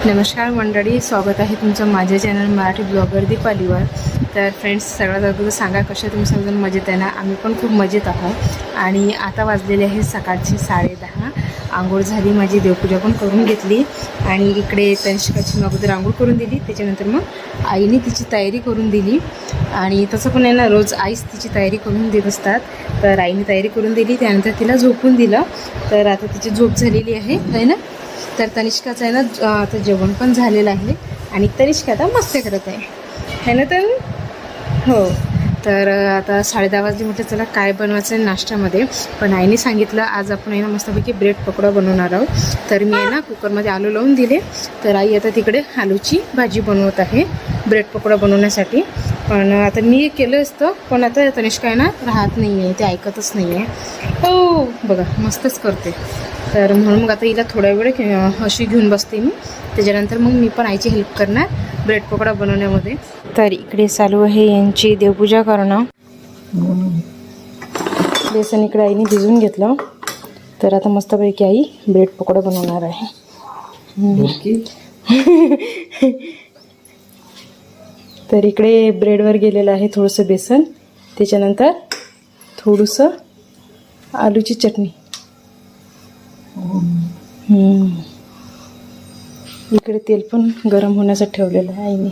नमस्कार मंडळी, स्वागत आहे तुमचं माझ्या चॅनल मराठी ब्लॉगर दीपालीवर. तर फ्रेंड्स, सगळ्यात अगोदर सांगा कशा तुम्ही सर्वजण मजेत आहे ना. आम्ही पण खूप मजेत आहोत. आणि आता वाजलेले आहे सकाळची 10:30. आंघोळ झाली, माझी देवपूजा पण करून घेतली आणि इकडे तनिष्काची अगोदर आंघोळ करून दिली. त्याच्यानंतर मग आईने तिची तयारी करून दिली. आणि तसं पण आहे ना, रोज आईच तिची तयारी करून देत असतात. तर आईने तयारी करून दिली, त्यानंतर तिला झोपून दिलं. तर आता तिची झोप झालेली आहे ना. तर तनिष्काचं आहे ना आता जेवण पण झालेलं आहे आणि तनिष्का आता मस्ती करत आहे ना. तर हो, तर आता 10:30 वाजले. म्हटलं चला काय बनवायचं आहे नाश्त्यामध्ये. पण आईने सांगितलं आज आपण आहे ना मस्तपैकी ब्रेड पकोडा बनवणार आहोत. तर मी आहे ना कुकरमध्ये आलू लावून दिले. तर आई आता तिकडे आलूची भाजी बनवत आहे ब्रेड पकोडा बनवण्यासाठी. पण आता मी केलं असतं, पण आता तनिष्का आहे ना राहत नाही आहे, ते ऐकतच नाही आहे. हो बघा, मस्तच करते. तर म्हणून मग आता हिला थोडा वेळ अशी घेऊन बसते मी. त्याच्यानंतर मग मी पण आईची हेल्प करणार ब्रेड पकोडा बनवण्यामध्ये. तर इकडे चालू आहे यांची देवपूजा करणं. बेसन इकडे आईने भिजवून घेतलं. तर आता मस्तपैकी आई ब्रेड पकोडा बनवणार आहे. तर इकडे ब्रेडवर गेलेलं आहे थोडंसं बेसन, त्याच्यानंतर थोडंसं आलूची चटणी. इकडे तेल पण गरम होण्यासाठी ठेवलेलं आहे आईने.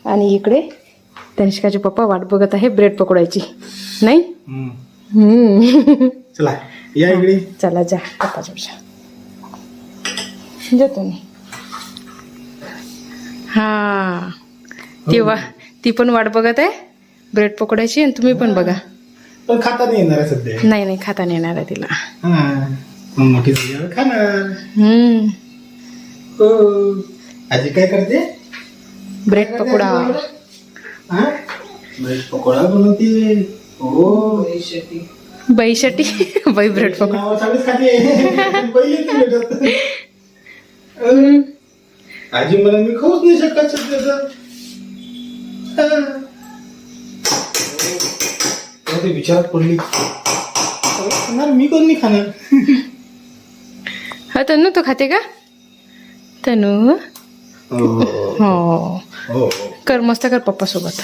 आणि इकडे तनिष्काचे पप्पा वाट बघत आहे ब्रेड पकोडायची. नाही चला या इकडे. चला जा पप्पाच्या जातो मी. हा, ती पण वाट बघत आहे ब्रेड पकोडायची. आणि तुम्ही पण बघा. पण खाता नाही येणार आहे सध्या. नाही खाता नाही येणार आहे तिला. मोठी झाल्यावर खाणार. हो. आजी काय करते? ब्रेड पकोडा. ब्रेड पकोडा बनवते. हो, बाईसाठी बाई ब्रेड पकोडा आजी मला मी खाऊच नाही शकत सध्या. विचारात पडली मी कोण नाही खाणार. हा तनू तो खाते का? तनू हो, कर मस्त कर पप्पा सोबत.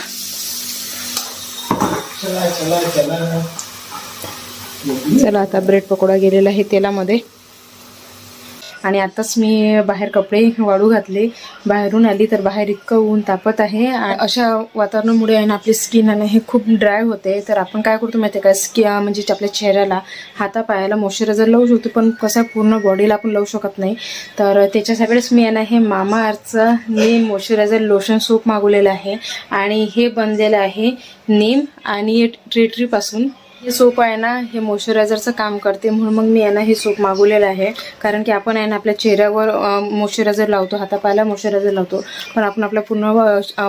चला आता ब्रेड पकोडा गेलेला आहे तेलामध्ये. आणि आताच मी बाहेर कपडे वाळू घातले. बाहेरून आली तर बाहेर इतकं ऊन तापत आहे. अशा वातावरणामुळे आहे ना आपली स्किन आहे हे खूप ड्राय होते. तर आपण काय करतो माहिती आहे का, म्हणजे आपल्या चेहऱ्याला हातापायाला मॉइश्चरायझर लावू शकतो, पण कसं पूर्ण बॉडीला आपण लावू शकत नाही. तर त्याच्यासाठीच मी आहे ना हे मामा अर्थचं नीम मॉइश्चरायझर लोशन सोप मागवलेलं आहे. आणि हे बनलेलं आहे नीम आणि ट्री पासून. हे सोप आहे ना हे मॉइश्चरायझरचं काम करते, म्हणून मग मी आहे ना हे सोप मागवलेलं आहे. कारण की आपण आहे ना आपल्या चेहऱ्यावर मॉइश्चरायझर लावतो, हातापायाला मॉइश्चरायझर लावतो, पण आपण आपल्या पूर्ण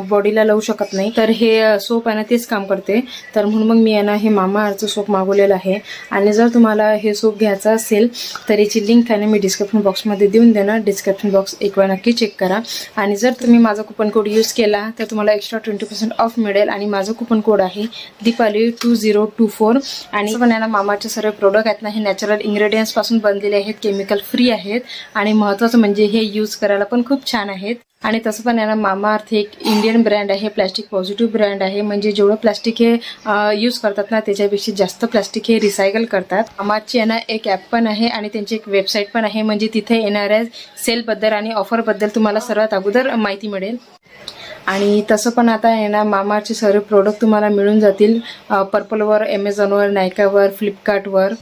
बॉडीला लावू शकत नाही. तर हे सोप आहे ना तेच काम करते. तर म्हणून मग मी आहे ना हे मामा अर्थचं सोप मागवलेलं आहे. आणि जर तुम्हाला हे सोप घ्यायचं असेल तर याची लिंक आहे ना मी डिस्क्रिप्शन बॉक्समध्ये देऊन देणार. डिस्क्रिप्शन बॉक्स एक वेळा नक्की चेक करा. आणि जर तुम्ही माझा कुपन कोड यूज केला तर तुम्हाला एक्स्ट्रा 20% ऑफ मिळेल. आणि माझं कुपन कोड आहे दीपाली 2024. आणि पण आहे ना मामाचे सर्व प्रोडक्ट आहेत ना हे नॅचरल इंग्रेडियंट्स पासून बनलेले आहेत, केमिकल फ्री आहेत. आणि महत्त्वाचं म्हणजे हे यूज करायला पण खूप छान आहेत. आणि तसं पण आहे ना मामा अर्थ एक इंडियन ब्रँड आहे, प्लॅस्टिक पॉझिटिव्ह ब्रँड आहे. म्हणजे जेवढं प्लॅस्टिक हे यूज करतात ना त्याच्यापेक्षा जास्त प्लॅस्टिक हे रिसायकल करतात. मामाची आहे ना एक ॲप पण आहे आणि त्यांची एक वेबसाईट पण आहे. म्हणजे तिथे येणाऱ्या सेलबद्दल आणि ऑफरबद्दल तुम्हाला सर्वात अगोदर माहिती मिळेल. आणि तसं पण आता आहे ना मामाचे सर्व प्रोडक्ट तुम्हाला मिळून जातील पर्पलवर, ॲमेझॉनवर, नायकावर, फ्लिपकार्टवर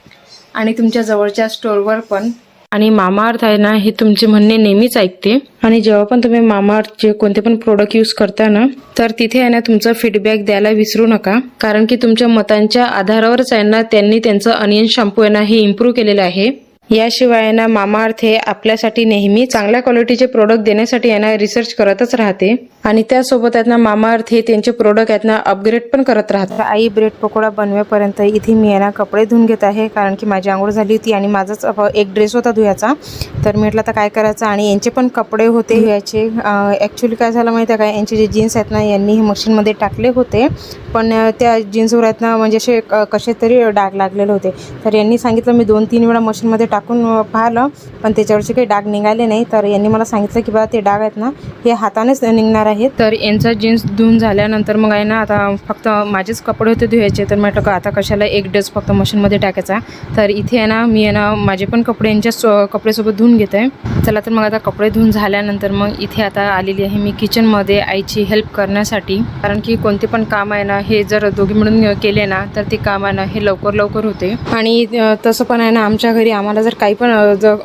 आणि तुमच्या जवळच्या स्टोअरवर पण. आणि मामा अर्थ आहे ना हे तुमचे म्हणणे नेहमीच ऐकते. आणि जेव्हा पण तुम्ही मामा अर्थचे कोणते पण प्रोडक्ट यूज करता ना तर तिथे आहे ना तुमचा फीडबॅक द्यायला विसरू नका. कारण की तुमच्या मतांच्या आधारावरच आहे ना त्यांनी त्यांचं अनियन शॅम्पू आहे ना हे इम्प्रूव्ह केलेलं आहे. याशिवाय ना मामा अर्थ हे आपल्यासाठी नेहमी चांगल्या क्वालिटीचे प्रोडक्ट देण्यासाठी आहे ना रिसर्च करतच राहते. आणि त्यासोबत आहेत ना मामा अर्थ हे त्यांचे प्रोडक्ट आहेत ना अपग्रेड पण करत राहतात. आई ब्रेड पकोडा बनवेपर्यंत इथे मी आहे ना कपडे धुवून घेत आहे. कारण की माझी आंघोळ झाली होती आणि माझाच एक ड्रेस होता धुयाचा. तर मी म्हटलं आता काय करायचं. आणि यांचे पण कपडे होते धुयाचे. ॲक्च्युली काय झालं माहिती आहे का, यांचे जे जीन्स आहेत ना यांनी हे मशीनमध्ये टाकले होते, पण त्या जीन्सवर आहेत ना म्हणजे असे कसे तरी डाग लागलेले होते. तर यांनी सांगितलं मी 2-3 वेळा मशीनमध्ये टाकून पाहिलं, पण त्याच्यावरचे काही डाग निघाले नाही. तर यांनी मला सांगितलं की बा ते डाग आहेत ना हे हातानेच निघणार आहेत. तर यांचा जीन्स धुवून झाल्यानंतर मग आहे ना आता फक्त माझेच कपडे होते धुवायचे. तर म्हटलं का आता कशाला एक ड्रेस फक्त मशीनमध्ये टाकायचा. तर इथे आहे ना मी आहे ना माझे पण कपडे यांच्या कपडेसोबत धुवून घेत आहे. चला तर मग आता कपडे धुवून झाल्यानंतर मग इथे आता आलेली आहे मी किचनमध्ये आईची हेल्प करण्यासाठी. कारण की कोणते पण काम आहे ना हे जर दोघी मिळून केले ना तर ते काम आहे ना हे लवकर होते. आणि तसं पण आहे ना आमच्या घरी आम्हाला जर काही पण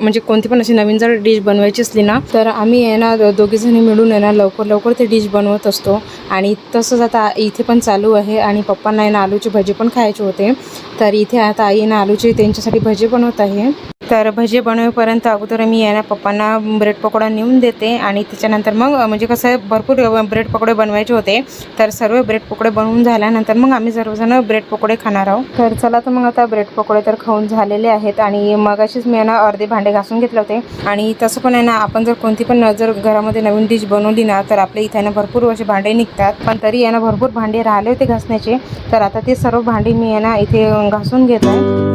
म्हणजे कोणती पण अशी नवीन जर डिश बनवायची असली ना तर आम्ही आहे ना दोघीजणी मिळून आहे ना लवकर ते डिश बनवत असतो. आणि तसंच आता इथे पण चालू आहे. आणि पप्पांना आहे ना आलूची भजी पण खायचे होते. तर इथे आता आई ना आलूची त्यांच्यासाठी भजी बनवत आहे. तर भजी बनवेपर्यंत अगोदर मी आहे ना पप्पांना ब्रेड पकोडा नेऊन देते. आणि त्याच्यानंतर मग म्हणजे कसं आहे भरपूर ब्रेड पकोडे बनवायचे होते. तर सर्व ब्रेड पकोडे बनवून झाल्यानंतर मग आम्ही सर्वजण ब्रेड पकोडे खाणार आहोत. तर चला तर मग आता ब्रेड पकोडे तर खाऊन झालेले आहेत. आणि मगाशीच मी आहे ना अर्धे भांडे घासून घेतले होते. आणि तसं पण आहे ना आपण जर कोणती पण जर घरामध्ये नवीन डिश बनवली ना तर आपल्या इथे ना भरपूर असे भांडे निघतात. पण तरी आहे ना भरपूर भांडे राहिले होते घासण्याचे. तर आता ते सर्व भांडी मी आहे ना इथे घासून घेत आहे.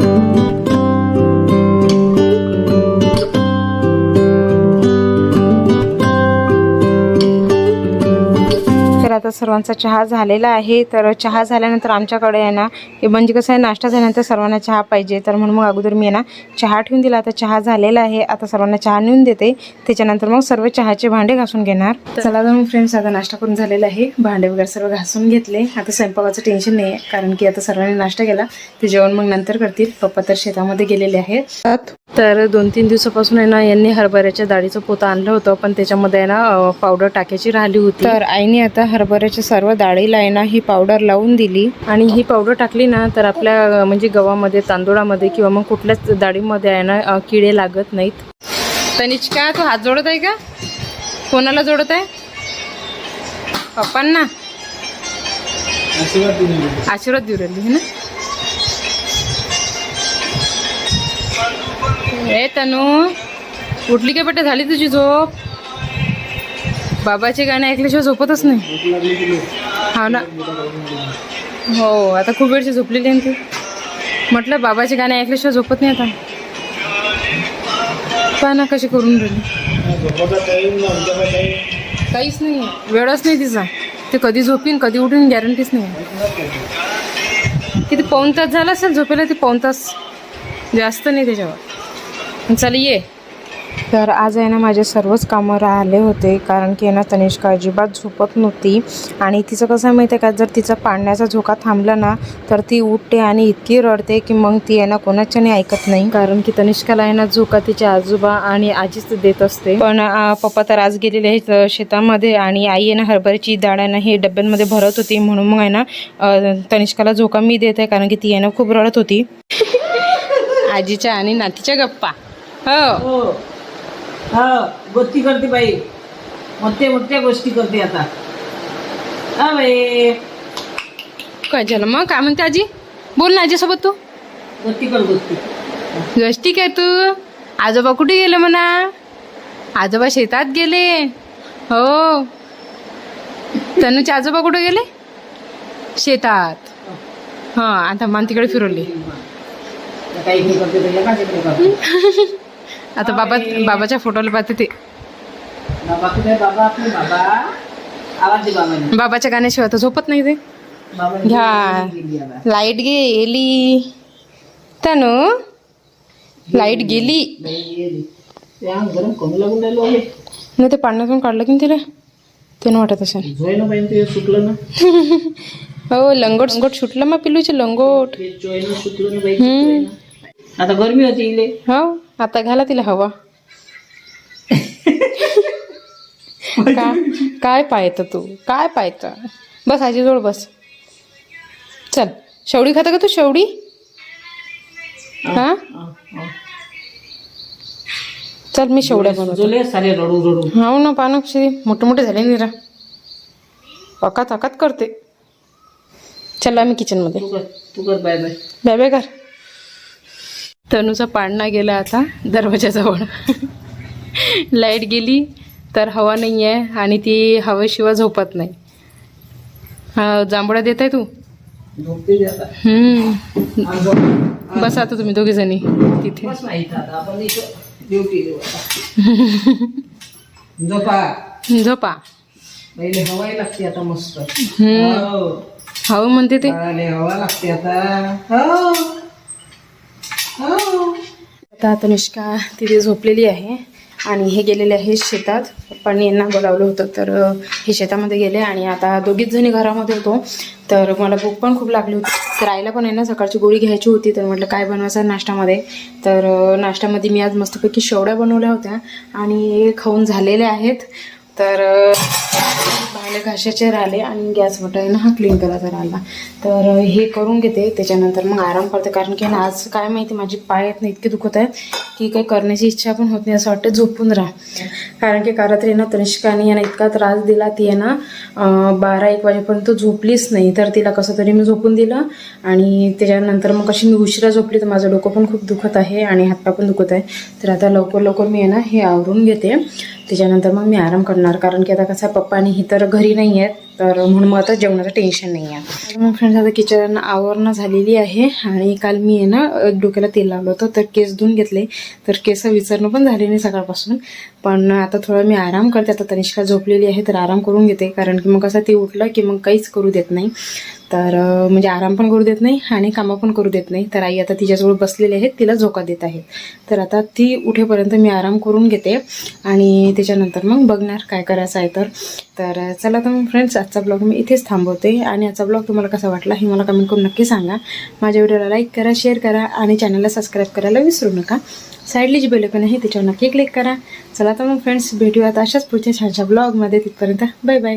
आता सर्वांचा चहा झालेला आहे. तर चहा झाल्यानंतर आमच्याकडे आहे ना म्हणजे कसं आहे नाश्ता झाल्यानंतर सर्वांना चहा पाहिजे. तर म्हणून मग अगोदर मी आहे ना चहा ठेवून दिला. आता चहा झालेला आहे. आता सर्वांना चहा नेऊन देते. त्याच्यानंतर मग सर्व चहाचे भांडे घासून घेणार. चला तर मग फ्रेंड्स आता नाश्ता करून झालेला आहे. भांडे वगैरे सर्व घासून घेतले. आता स्वयंपाकाचं टेन्शन नाही आहे कारण की आता सर्वांनी नाश्ता केला. ते जेवण मग नंतर करतील. पप्पा तर शेतामध्ये गेलेले आहेत. तर 2-3 दिवसापासून आहे ना यांनी हरभऱ्याच्या डाळीचं पोतं आणलं होतं. पण त्याच्यामध्ये आहे ना पावडर टाकायची राहिली होती. तर आईने आता हरभऱ्याच्या सर्व डाळीला आहे ना ही पावडर लावून दिली. आणि ही पावडर टाकली ना तर आपल्या म्हणजे गव्हामध्ये तांदूळामध्ये किंवा मग कुठल्याच डाळीमध्ये आहे ना किडे लागत नाहीत. तनिष्का तू हात जोडत आहे का? कोणाला जोडत आहे? पप्पांना आशीर्वाद देऊ राहिली है ना. ए तनू उठली काय बेटा? झाली तुझी झोप? बाबाचे गाणे ऐकल्याशिवाय झोपतच नाही. हा ना हो आता खूप वेळची झोपलेली आहे तू. म्हटलं बाबाचे गाणे ऐकल्याशिवाय झोपत नाही. आता पहा ना कशी करून राहिली. काहीच नाही वेळच नाही तिचा. ते कधी झोपीन कधी उठीन गॅरंटीच नाही. किती पाऊण तास झाला असेल झोपेला. ते पाऊण तास जास्त नाही त्याच्यावर. चल ये. तर आज आहे ना माझे सर्वच कामं राहिले होते कारण की ना तनिष्का अजिबात झोपत नव्हती. आणि तिचं कसं माहिती आहे का जर तिचा पाळण्याचा झोका थांबला ना तर ती उठते आणि इतकी रडते की मग ती आहे ना कोणाच्याने ऐकत नाही. कारण की तनिष्काला आहे ना झोका तिचे आजोबा आणि आजीच देत असते. पण पप्पा तर आज गेलेले आहेत शेतामध्ये. आणि आई आहे ना हरभऱ्याची डाळ आहे ना हे डब्यांमध्ये भरत होती. म्हणून मग आहे ना तनिष्काला झोका मी देत आहे कारण की ती आहे ना खूप रडत होती. आजीच्या आणि नातीच्या गप्पा. हो हा गोष्टी करते बाई. मोठ्या गोष्टी करते आता. हा बाई काय झालं मग? काय म्हणते आजी? बोल ना आजीसोबत तू. गोष्टी कर गोष्टी. गोष्टी काय तू? आजोबा कुठे गेले म्हणा? आजोबा शेतात गेले. हो तनुचे आजोबा कुठे गेले? शेतात. हां आता मान तिकडे फिरवली. काही नाही करते तर माझ्याकडे करते. आता बाबाच्या फोटोला पाहते ते. बाबा कुठे? बाबा आपले बाबा. आवाज दे बाबाने. बाबाच्या गाण्याशिवाय तर झोपत नाही ते. घ्या लाईट गेली. तनु लाईट गेली. गरम कमी लागून राहिलो आहे. नाही ते पाण्यातून काढलं की तिला ते न वाटत असेल. झोय ना बाई ते सुटलं ना. हो लंगोट सुटलं मग पिलूचे लंगोट. चोयनं सुटलं ना बाई. आता गरमी होती इले. हो आता घाला तिला हवा. काय पाहत तू? काय पाहत? बस आजीजवळ बस. चल शेवडी खाता का तू? शेवडी हा चल मी शेवड्या बनवतो. सारे रडू रडू. हो ना पानं कशी मोठे झाले निरा. अकात करते. चल आम्ही किचनमध्ये. तू कर बाय बाय. बाय बाय कर. तनूचा पाळणा गेला आता दरवाजाजवळ. लाईट गेली तर हवा नाही आहे आणि ती हवेशिवाय झोपत नाही. हा जांभळा देत आहे तू? झोपते आता. हम्म. आज झोप. बस आता तुम्ही दोघे जणी तिथे. बस नाही इथं आता आपण इथं ड्युटी देऊ आता. झोपा. झोपा. पहिले हवाई लागते आता मस्त. हम्म. हो म्हणते ते. बाळाले हवा लागते आता. हो हो. आता तनिष्का तिथे झोपलेली आहे आणि हे गेलेले आहे शेतात. पप्पांनी यांना बोलावलं होतं तर हे शेतामध्ये गेले आणि आता दोघीच जणी घरामध्ये होतो. तर मला भूक पण खूप लागली होती. तर आईला पण आहे ना सकाळची गोळी घ्यायची होती. तर म्हटलं काय बनवायचं नाश्त्यामध्ये. तर नाश्त्यामध्ये मी आज मस्तपैकी शेवड्या बनवल्या होत्या आणि खाऊन झालेल्या आहेत. तर भांडे घासायचे राहिले आणि गॅस आहे ना हा क्लीन करायचा राहिला. तर हे करून घेते त्याच्यानंतर मग आराम करते. कारण की ना आज काय माहिती माझी पाय आहेत ना इतके दुखत आहेत की काही करण्याची इच्छा पण होत नाही. असं वाटतं झोपून राहा. कारण की कारात्री ना तनिष्काने यांना इतका त्रास दिला. ती आहे ना 12-1 वाजेपर्यंत झोपलीच नाही. तर तिला कसं तरी मी झोपून दिलं आणि त्याच्यानंतर मग कशी मी उशिरा झोपली तर माझं डोकं पण खूप दुखत आहे आणि हातपाय पण दुखत आहे. तर आता लवकर मी आहे ना हे आवरून घेते. त्याच्यानंतर मग मी आराम करणार. कारण की आता कसं पप्पा आणि ही तर घरी नाही आहेत. तर म्हणून मग आता जेवणाचं टेन्शन नाही आहे. मग फ्रेंड्स आता किचन आवरणं झालेली आहे आणि काल मी आहे ना डोक्याला तेल लावलं होतं तर केस धुवून घेतले. तर केस विचारणं पण झाले नाही सकाळपासून. पण आता थोडं मी आराम करते. आता तनिष्का झोपलेली आहे तर आराम करून घेते. कारण की मग कसं ती उठलं की मग काहीच करू देत नाही. तर म्हणजे आराम पण करू देत नाही आणि कामं पण करू देत नाही. तर आई आता तिच्याजवळ बसलेली आहेत तिला झोका देत आहेत. तर आता ती उठेपर्यंत मी आराम करून घेते आणि त्याच्यानंतर मग बघणार काय करायचं आहे. तर चला तर मग फ्रेंड्स आजचा ब्लॉग मी इथेच थांबवते. आणि आजचा ब्लॉग तुम्हाला कसा वाटला हे मला कमेंट करून नक्की सांगा. माझ्या व्हिडिओला लाईक करा, शेअर करा आणि चॅनलला सबस्क्राईब करायला विसरू नका. साईडली जी बेल आयकॉन आहे त्याच्यावर नक्की क्लिक करा. चला तर मग फ्रेंड्स भेटूयात अशाच पुढच्या छानशा ब्लॉगमध्ये. तिथपर्यंत बाय बाय.